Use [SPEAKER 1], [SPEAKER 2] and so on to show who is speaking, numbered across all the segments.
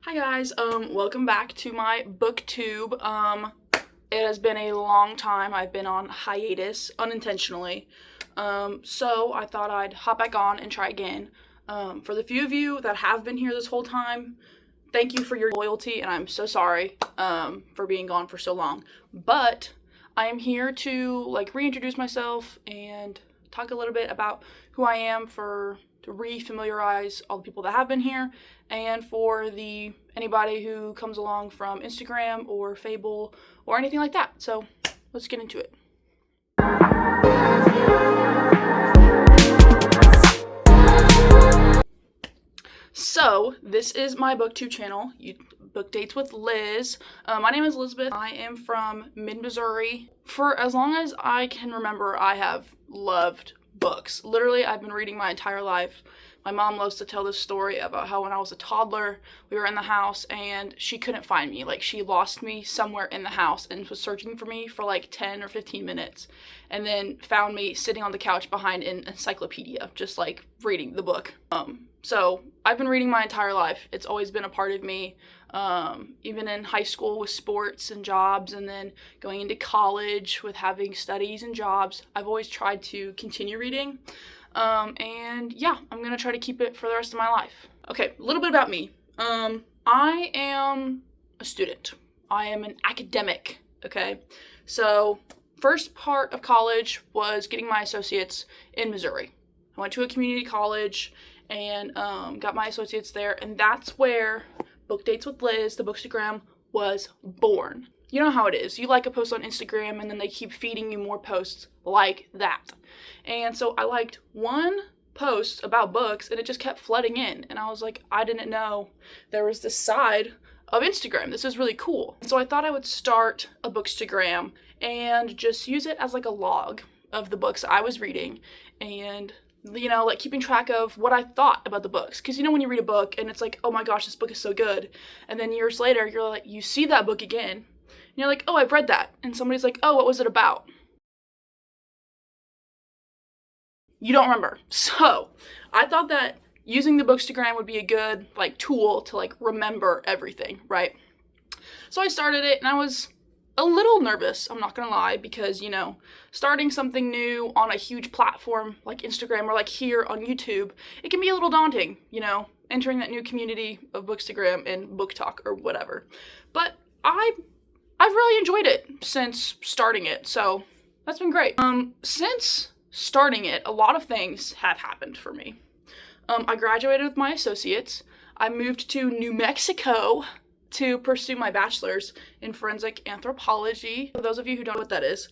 [SPEAKER 1] Hi guys, welcome back to my booktube. It has been a long time. I've been on hiatus unintentionally. So I thought I'd hop back on and try again. For the few of you that have been here this whole time, thank you for your loyalty, and I'm so sorry, for being gone for so long. But I am here to reintroduce myself and talk a little bit about who I am to re-familiarize all the people that have been here, and for anybody who comes along from Instagram or Fable or anything like that. So let's get into it. So this is my booktube channel, Book Dates with Liz. My name is Elizabeth. I am from mid-Missouri. For as long as I can remember, I have loved books. Literally, I've been reading my entire life. My mom loves to tell this story about how when I was a toddler, we were in the house and she couldn't find me. She lost me somewhere in the house and was searching for me for 10 or 15 minutes, and then found me sitting on the couch behind an encyclopedia, just reading the book. So I've been reading my entire life. It's always been a part of me. Even in high school with sports and jobs, and then going into college with having studies and jobs, I've always tried to continue reading. And yeah, I'm gonna try to keep it for the rest of my life. Okay, a little bit about me. I am a student. I am an academic, okay? So first part of college was getting my associates in Missouri. I went to a community college and got my associates there, and that's where Book Dates with Liz, the Bookstagram, was born. You know how it is. You like a post on Instagram and then they keep feeding you more posts like that. And so I liked one post about books and it just kept flooding in. And I was like, I didn't know there was this side of Instagram. This is really cool. So I thought I would start a Bookstagram and just use it as a log of the books I was reading, and keeping track of what I thought about the books. Because when you read a book and it's oh my gosh, this book is so good, and then years later you see that book again and you're oh, I've read that, and somebody's oh, what was it about? You don't remember. So I thought that using the Bookstagram would be a good tool to remember everything, right? So I started it and I was a little nervous, I'm not gonna lie, because starting something new on a huge platform like Instagram or here on YouTube, it can be a little daunting, entering that new community of Bookstagram and Book Talk or whatever. But I've really enjoyed it since starting it, so that's been great. Since starting it, a lot of things have happened for me. I graduated with my associates. I moved to New Mexico to pursue my bachelor's in forensic anthropology. For those of you who don't know what that is,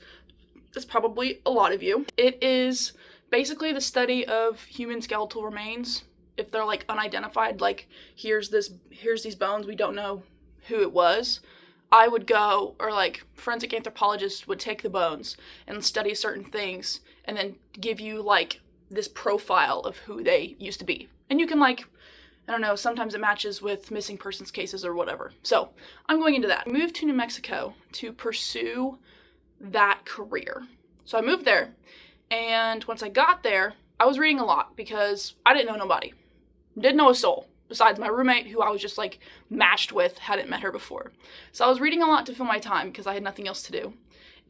[SPEAKER 1] it's probably a lot of you. It is basically the study of human skeletal remains. If they're unidentified, here's these bones, we don't know who it was, I would go, or forensic anthropologists would take the bones and study certain things and then give you this profile of who they used to be. And you can I don't know, sometimes it matches with missing persons cases or whatever. So I'm going into that. I moved to New Mexico to pursue that career. So I moved there, and once I got there, I was reading a lot because I didn't know nobody. Didn't know a soul besides my roommate, who I was just matched with, hadn't met her before. So I was reading a lot to fill my time because I had nothing else to do.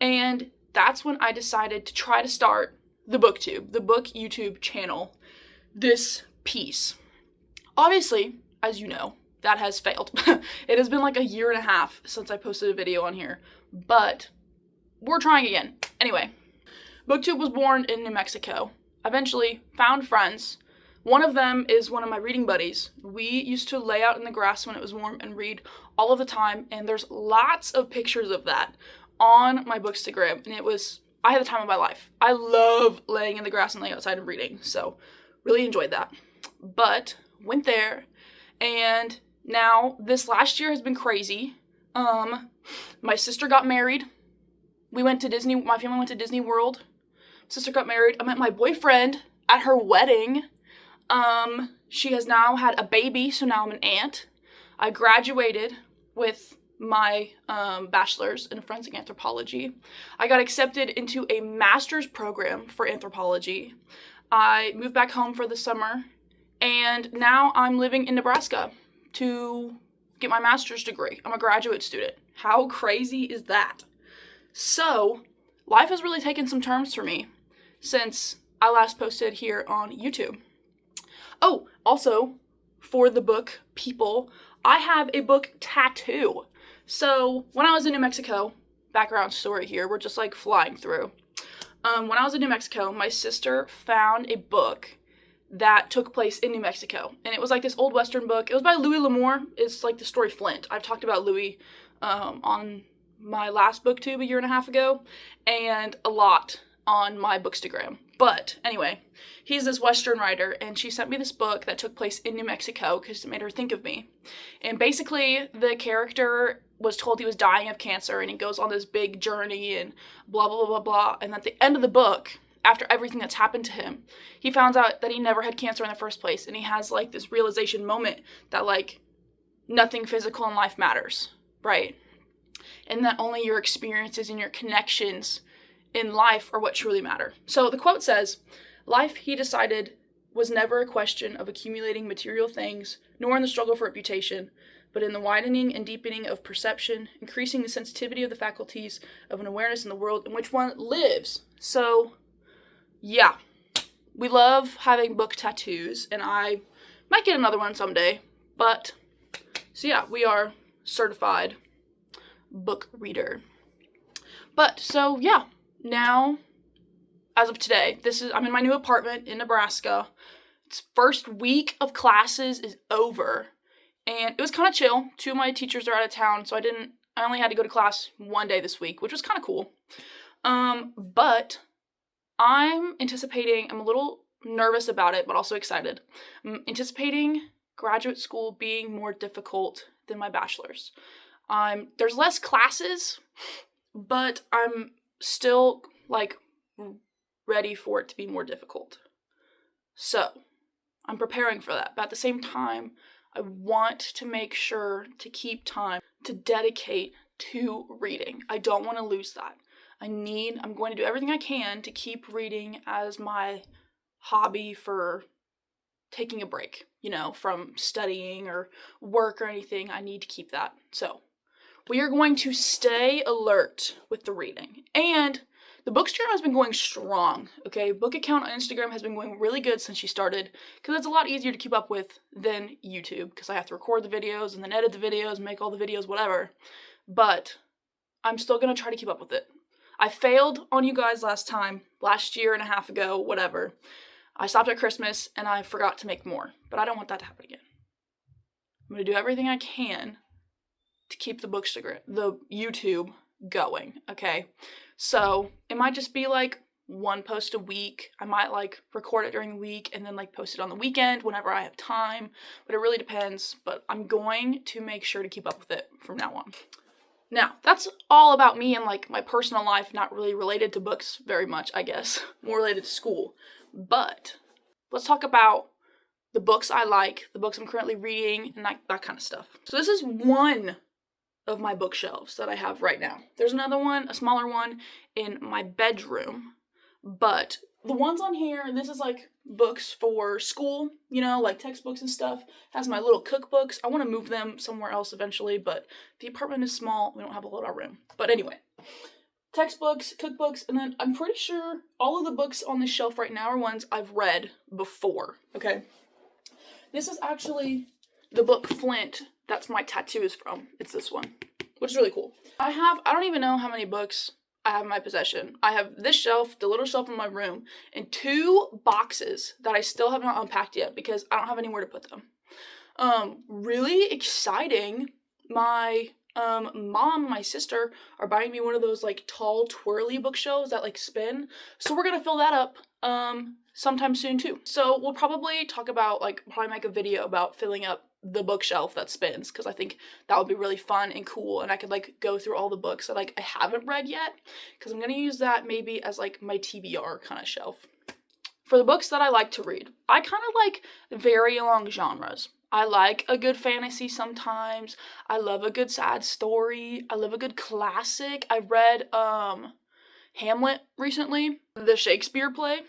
[SPEAKER 1] And that's when I decided to try to start the BookTube, the Book YouTube channel, this piece. Obviously, as you know, that has failed. It has been a year and a half since I posted a video on here, but we're trying again. Anyway, BookTube was born in New Mexico. Eventually found friends. One of them is one of my reading buddies. We used to lay out in the grass when it was warm and read all of the time, and there's lots of pictures of that on my Bookstagram, and I had the time of my life. I love laying in the grass and laying outside and reading, so really enjoyed that. But went there, and now this last year has been crazy. My sister got married. We went to Disney. My family went to Disney World. Sister got married. I met my boyfriend at her wedding. She has now had a baby, so now I'm an aunt. I graduated with my bachelor's in forensic anthropology. I got accepted into a master's program for anthropology. I moved back home for the summer, and now I'm living in Nebraska to get my master's degree. I'm a graduate student. How crazy is that? So, life has really taken some turns for me since I last posted here on YouTube. Oh, also, for the book people, I have a book tattoo. So, when I was in New Mexico, background story here, we're just like flying through. When I was in New Mexico, my sister found a book that took place in New Mexico. And it was like this old Western book. It was by Louis L'Amour. It's like the story Flint. I've talked about Louis on my last booktube a year and a half ago, and a lot on my Bookstagram. But anyway, he's this Western writer, and she sent me this book that took place in New Mexico because it made her think of me. And basically, the character was told he was dying of cancer, and he goes on this big journey and blah, blah, blah, blah, blah. And at the end of the book, after everything that's happened to him, he finds out that he never had cancer in the first place, and he has like this realization moment that like nothing physical in life matters, right? And that only your experiences and your connections in life are what truly matter. So the quote says, "Life, he decided, was never a question of accumulating material things, nor in the struggle for reputation, but in the widening and deepening of perception, increasing the sensitivity of the faculties of an awareness in the world in which one lives." So, yeah, we love having book tattoos, and I might get another one someday, but, so yeah, we are certified book reader. But, so, yeah, now, as of today, I'm in my new apartment in Nebraska. It's first week of classes is over, and it was kind of chill. 2 of my teachers are out of town, so I only had to go to class 1 day this week, which was kind of cool. But I'm a little nervous about it, but also excited. I'm anticipating graduate school being more difficult than my bachelor's. There's less classes, but I'm still, like, ready for it to be more difficult. So, I'm preparing for that. But at the same time, I want to make sure to keep time to dedicate to reading. I don't want to lose that. I'm going to do everything I can to keep reading as my hobby for taking a break, from studying or work or anything. I need to keep that. So, we are going to stay alert with the reading. And the Bookstagram has been going strong, okay? Book account on Instagram has been going really good since she started, because it's a lot easier to keep up with than YouTube, because I have to record the videos and then edit the videos, make all the videos, whatever. But I'm still going to try to keep up with it. I failed on you guys last year and a half ago, whatever. I stopped at Christmas and I forgot to make more, but I don't want that to happen again. I'm going to do everything I can to keep the Bookstagram, the YouTube going, okay? So, it might just be like 1 post a week. I might like record it during the week and then like post it on the weekend whenever I have time, but it really depends. But I'm going to make sure to keep up with it from now on. Now, that's all about me and like my personal life, not really related to books very much, I guess. More related to school. But let's talk about the books I like, the books I'm currently reading, and that kind of stuff. So this is one of my bookshelves that I have right now. There's another one, a smaller one, in my bedroom. But the ones on here, this is like books for school, like textbooks and stuff. It has my little cookbooks. I want to move them somewhere else eventually, but the apartment is small. We don't have a lot of room. But anyway, textbooks, cookbooks, and then I'm pretty sure all of the books on this shelf right now are ones I've read before, okay? This is actually the book Flint that's my tattoo is from. It's this one, which is really cool. I don't even know how many books I have in my possession. I have this shelf, the little shelf in my room, and 2 boxes that I still have not unpacked yet because I don't have anywhere to put them. Really exciting. My mom and my sister are buying me one of those like tall twirly bookshelves that like spin. So we're gonna fill that up sometime soon too. So we'll probably make a video about filling up the bookshelf that spins, because I think that would be really fun and cool, and I could like go through all the books that like I haven't read yet, because I'm gonna use that maybe as like my TBR kind of shelf. For the books that I like to read, I kind of like vary along genres. I like a good fantasy sometimes. I love a good sad story. I love a good classic. I read Hamlet recently, the Shakespeare play.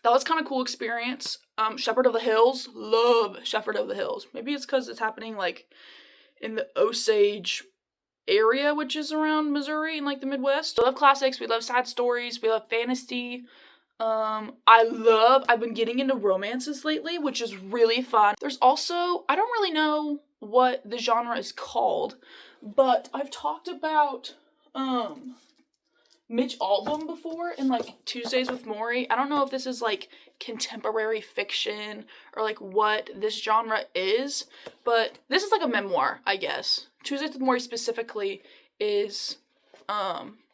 [SPEAKER 1] That was kind of cool experience. Shepherd of the Hills, love Shepherd of the Hills. Maybe it's because it's happening like in the Osage area, which is around Missouri and like the Midwest. We love classics, we love sad stories, we love fantasy. I've been getting into romances lately, which is really fun. There's also, I don't really know what the genre is called, but I've talked about, Mitch Albom before in like Tuesdays with Maury. I don't know if this is like contemporary fiction or like what this genre is, but this is like a memoir, I guess. Tuesdays with Maury specifically is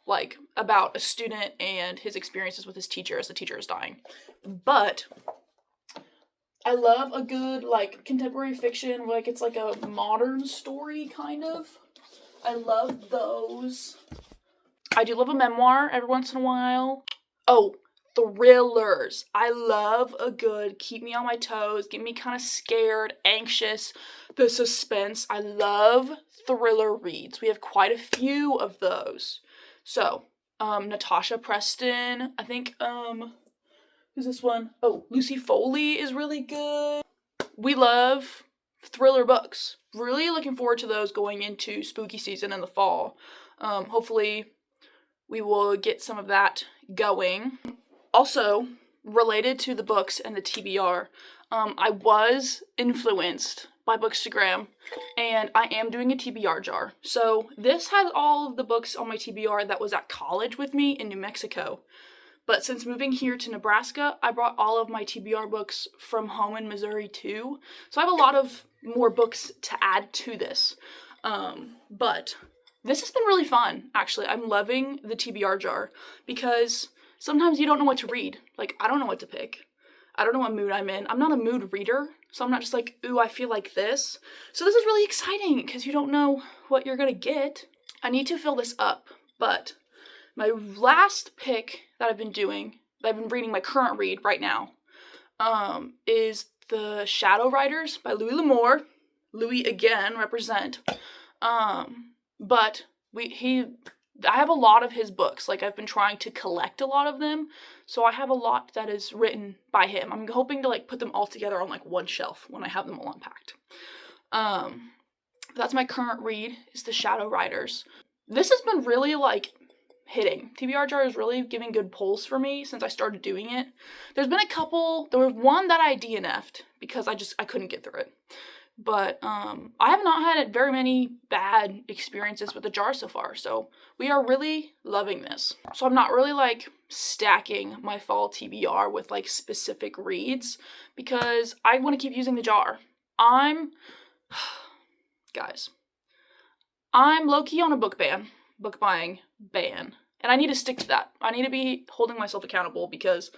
[SPEAKER 1] like about a student and his experiences with his teacher as the teacher is dying. But I love a good like contemporary fiction, like it's like a modern story kind of. I love those. I do love a memoir every once in a while. Oh, thrillers. I love a good keep me on my toes, get me kind of scared, anxious, the suspense. I love thriller reads. We have quite a few of those. So, Natasha Preston, I think, who's this one? Oh, Lucy Foley is really good. We love thriller books. Really looking forward to those going into spooky season in the fall. Hopefully we will get some of that going. Also, related to the books and the TBR, I was influenced by Bookstagram, and I am doing a TBR jar. So this has all of the books on my TBR that was at college with me in New Mexico. But since moving here to Nebraska, I brought all of my TBR books from home in Missouri too. So I have a lot of more books to add to this. But this has been really fun, actually. I'm loving the TBR jar because sometimes you don't know what to read. Like, I don't know what to pick. I don't know what mood I'm in. I'm not a mood reader, so I'm not just like, ooh, I feel like this. So this is really exciting because you don't know what you're gonna get. I need to fill this up, but my last pick that I've been doing, that I've been reading, my current read right now, is The Shadow Riders by Louis L'Amour. Louis again, represent. But I have a lot of his books. Like, I've been trying to collect a lot of them, so I have a lot that is written by him. I'm hoping to like put them all together on like one shelf when I have them all unpacked. That's my current read, is The Shadow Riders. This has been really like hitting. TBR jar is really giving good pulls for me since I started doing it. There's been a couple. There was one that I DNF'd because I couldn't get through it. But I have not had very many bad experiences with the jar so far, so we are really loving this. So I'm not really like stacking my fall TBR with like specific reads because I want to keep using the jar. I'm low-key on a book buying ban, and I need to stick to that. I need to be holding myself accountable because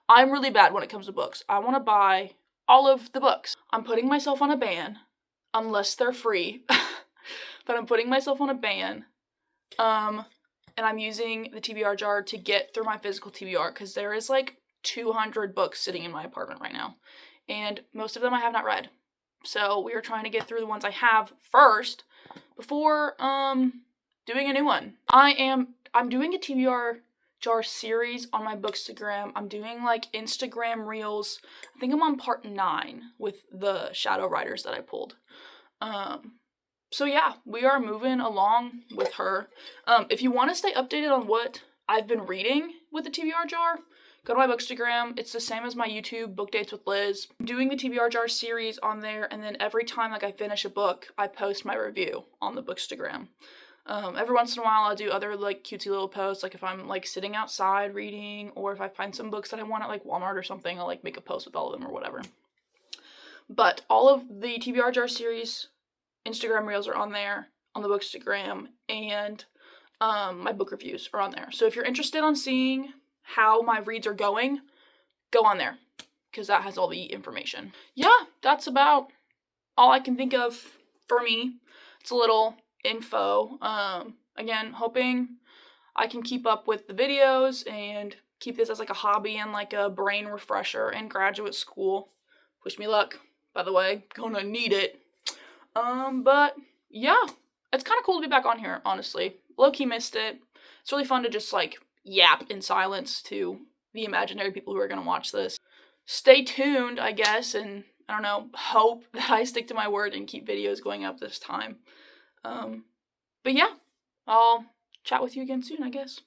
[SPEAKER 1] I'm really bad when it comes to books. I want to buy all of the books. I'm putting myself on a ban, unless they're free, but I'm putting myself on a ban, and I'm using the TBR jar to get through my physical TBR, because there is like 200 books sitting in my apartment right now, and most of them I have not read. So we are trying to get through the ones I have first, before, doing a new one. I'm doing a TBR jar series on my Bookstagram. I'm doing like Instagram reels. I think I'm on part 9 with the Shadow Riders that I pulled. So yeah, we are moving along with her. If you want to stay updated on what I've been reading with the TBR jar, go to my Bookstagram. It's the same as my YouTube, Book Dates with Liz. I'm doing the TBR jar series on there, and then every time like I finish a book, I post my review on the Bookstagram. Every once in a while I'll do other like cutesy little posts, like if I'm like sitting outside reading, or if I find some books that I want at like Walmart or something, I'll like make a post with all of them or whatever. But all of the TBR jar series Instagram reels are on there, on the Bookstagram, and my book reviews are on there. So if you're interested on seeing how my reads are going, go on there, because that has all the information. Yeah, that's about all I can think of for me. It's a little info. Again, hoping I can keep up with the videos and keep this as like a hobby and like a brain refresher in graduate school. Wish me luck, by the way. Gonna need it. But yeah, it's kind of cool to be back on here, honestly. Low-key missed it. It's really fun to just like yap in silence to the imaginary people who are gonna watch this. Stay tuned, I guess, and I don't know, hope that I stick to my word and keep videos going up this time. But yeah, I'll chat with you again soon, I guess.